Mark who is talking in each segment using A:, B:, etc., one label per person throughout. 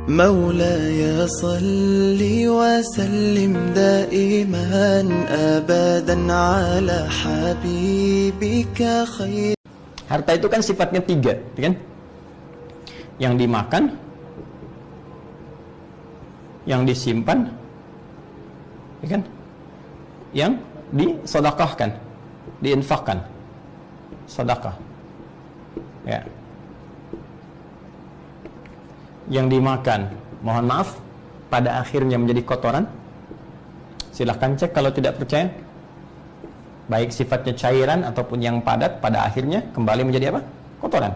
A: مولاي صل وسلم دائما أبدا على حبيبك خير.
B: Harta itu kan sifatnya tiga, kan? Yang dimakan, yang disimpan, kan? Yang disodakahkan, diinfakkan, sedekah, ya. Yang dimakan, mohon maaf, pada akhirnya menjadi kotoran. Silahkan cek kalau tidak percaya. Baik sifatnya cairan ataupun yang padat, pada akhirnya kembali menjadi apa? Kotoran.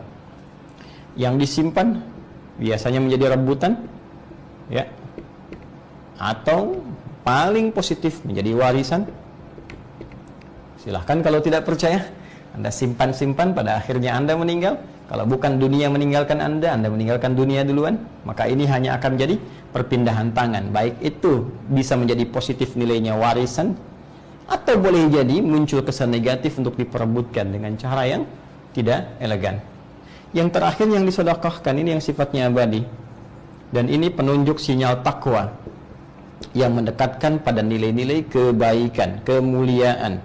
B: Yang disimpan biasanya menjadi rebutan, ya. Atau paling positif menjadi warisan. Silahkan kalau tidak percaya, Anda simpan-simpan, pada akhirnya Anda meninggal. Kalau bukan dunia meninggalkan Anda meninggalkan dunia duluan, maka ini hanya akan menjadi perpindahan tangan. Baik itu bisa menjadi positif nilainya warisan, atau boleh jadi muncul kesan negatif untuk diperebutkan dengan cara yang tidak elegan. Yang terakhir yang disedekahkan ini yang sifatnya abadi, dan ini penunjuk sinyal takwa yang mendekatkan pada nilai-nilai kebaikan, kemuliaan,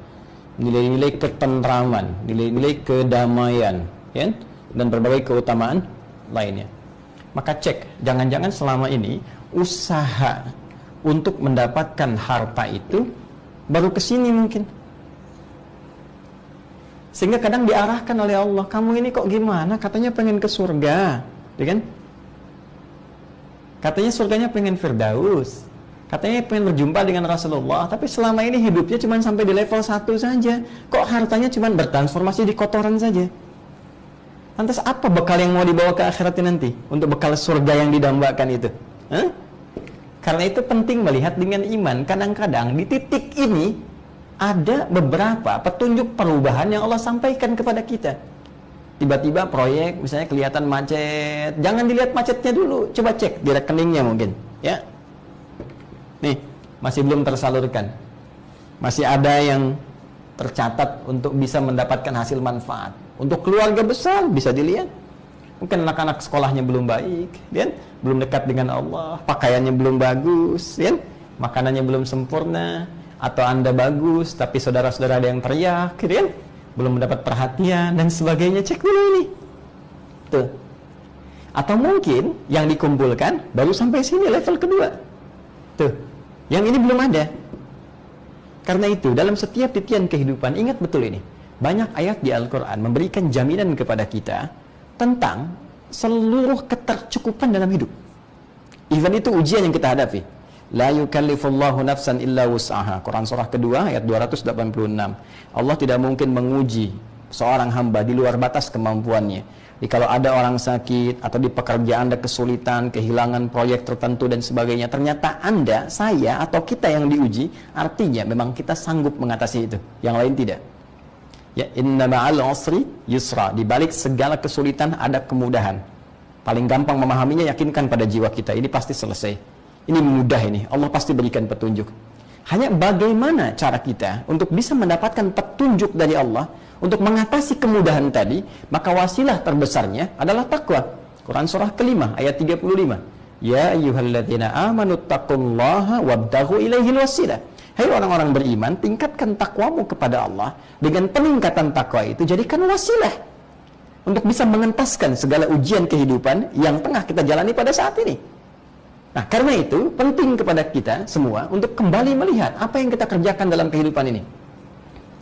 B: nilai-nilai ketentraman, nilai-nilai kedamaian, ya, dan berbagai keutamaan lainnya. Maka cek, jangan-jangan selama ini usaha untuk mendapatkan harta itu baru kesini mungkin, sehingga kadang diarahkan oleh Allah, kamu ini kok gimana, katanya pengen ke surga, ya kan? Katanya surganya pengen Firdaus, katanya pengen berjumpa dengan Rasulullah, tapi selama ini hidupnya cuma sampai di level 1 saja. Kok hartanya cuma bertransformasi di kotoran saja? Lantas apa bekal yang mau dibawa ke akhiratnya nanti? Untuk bekal surga yang didambakan itu? Karena itu penting melihat dengan iman. Kadang-kadang di titik ini ada beberapa petunjuk perubahan yang Allah sampaikan kepada kita. Tiba-tiba proyek misalnya kelihatan macet. Jangan dilihat macetnya dulu, coba cek di rekeningnya mungkin, ya. Nih, masih belum tersalurkan. Masih ada yang tercatat untuk bisa mendapatkan hasil manfaat. Untuk keluarga besar bisa dilihat. Mungkin anak-anak sekolahnya belum baik, kan? Belum dekat dengan Allah, pakaiannya belum bagus, kan? Makanannya belum sempurna. Atau Anda bagus, tapi saudara-saudara ada yang teriak, kan? Belum mendapat perhatian dan sebagainya. Cek dulu ini. Tuh. Atau mungkin yang dikumpulkan baru sampai sini level kedua. Tuh. Yang ini belum ada. Karena itu dalam setiap titian kehidupan, ingat betul ini. Banyak ayat di Al-Quran memberikan jaminan kepada kita tentang seluruh ketercukupan dalam hidup. Even itu ujian yang kita hadapi. La yukallifullahu nafsan illa wus'aha. Quran surah kedua ayat 286. Allah tidak mungkin menguji seorang hamba di luar batas kemampuannya. Jadi kalau ada orang sakit atau di pekerjaan ada kesulitan, kehilangan proyek tertentu dan sebagainya, ternyata Anda, saya atau kita yang diuji, artinya memang kita sanggup mengatasi itu. Yang lain tidak. Ya, inna ma'al usri yusra. Di balik segala kesulitan ada kemudahan. Paling gampang memahaminya, yakinkan pada jiwa kita, ini pasti selesai. Ini mudah ini, Allah pasti berikan petunjuk. Hanya bagaimana cara kita untuk bisa mendapatkan petunjuk dari Allah untuk mengatasi kemudahan tadi, maka wasilah terbesarnya adalah takwa. Quran surah kelima ayat 35. Ya ayyuhalladzina amanu taqullaha wabtaghu ilaihil wasilah. Hai orang-orang beriman, tingkatkan takwamu kepada Allah. Dengan peningkatan takwa itu, jadikan wasilah untuk bisa mengentaskan segala ujian kehidupan yang tengah kita jalani pada saat ini. Nah, karena itu, penting kepada kita semua untuk kembali melihat apa yang kita kerjakan dalam kehidupan ini.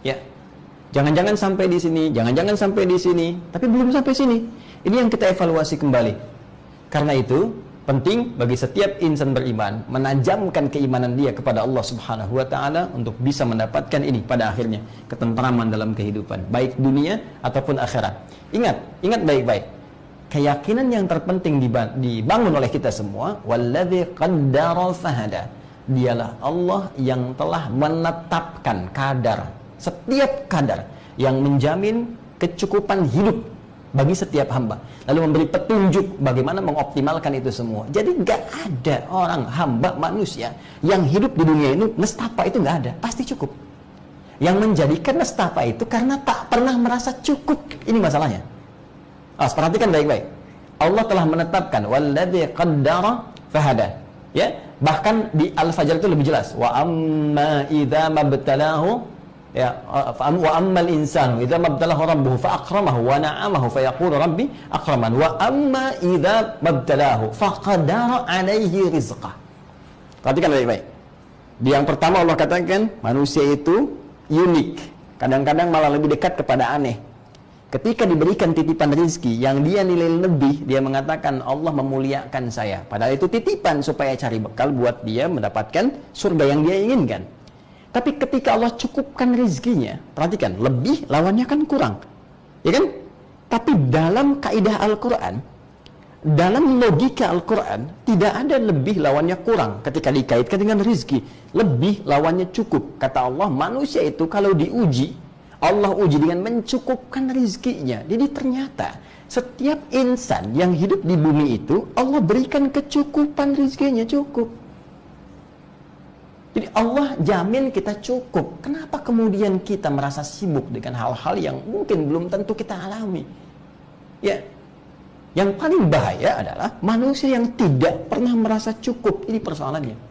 B: Ya, jangan-jangan sampai di sini, jangan-jangan sampai di sini, tapi belum sampai sini. Ini yang kita evaluasi kembali. Karena itu, penting bagi setiap insan beriman menajamkan keimanan dia kepada Allah Subhanahu wa taala untuk bisa mendapatkan ini pada akhirnya, ketentraman dalam kehidupan, baik dunia ataupun akhirat. Ingat baik-baik. Keyakinan yang terpenting dibangun oleh kita semua, walladzi qaddara fahada. Dialah Allah yang telah menetapkan kadar, setiap kadar yang menjamin kecukupan hidup bagi setiap hamba, lalu memberi petunjuk bagaimana mengoptimalkan itu semua. Jadi gak ada orang hamba manusia yang hidup di dunia ini nestapa, itu gak ada, pasti cukup. Yang menjadikan nestapa itu karena tak pernah merasa cukup. Ini masalahnya. Perhatikan baik-baik. Allah telah menetapkan walladzi qaddara fahada. Ya, bahkan di Al-Fajr itu lebih jelas. Wa amma idza mabtalahu ya wa ammal insanu idza mabtalahu rabbuhu fa akramahu wa na'amahu fa yaqulu rabbi akraman wa amma idza mabtalahu faqadara alaihi rizqah. Perhatikan baik-baik. Di yang pertama Allah katakan manusia itu unik. Kadang-kadang malah lebih dekat kepada aneh. Ketika diberikan titipan rezeki yang dia nilai lebih, dia mengatakan Allah memuliakan saya. Padahal itu titipan supaya cari bekal buat dia mendapatkan surga yang dia inginkan. Tapi ketika Allah cukupkan rezekinya, perhatikan, lebih lawannya kan kurang. Ya kan? Tapi dalam kaidah Al-Quran, dalam logika Al-Quran, tidak ada lebih lawannya kurang ketika dikaitkan dengan rezeki. Lebih lawannya cukup. Kata Allah, manusia itu kalau diuji, Allah uji dengan mencukupkan rezekinya. Jadi ternyata setiap insan yang hidup di bumi itu Allah berikan kecukupan rezekinya, cukup. Jadi Allah jamin kita cukup. Kenapa kemudian kita merasa sibuk dengan hal-hal yang mungkin belum tentu kita alami? Ya, yang paling bahaya adalah manusia yang tidak pernah merasa cukup. Ini persoalannya.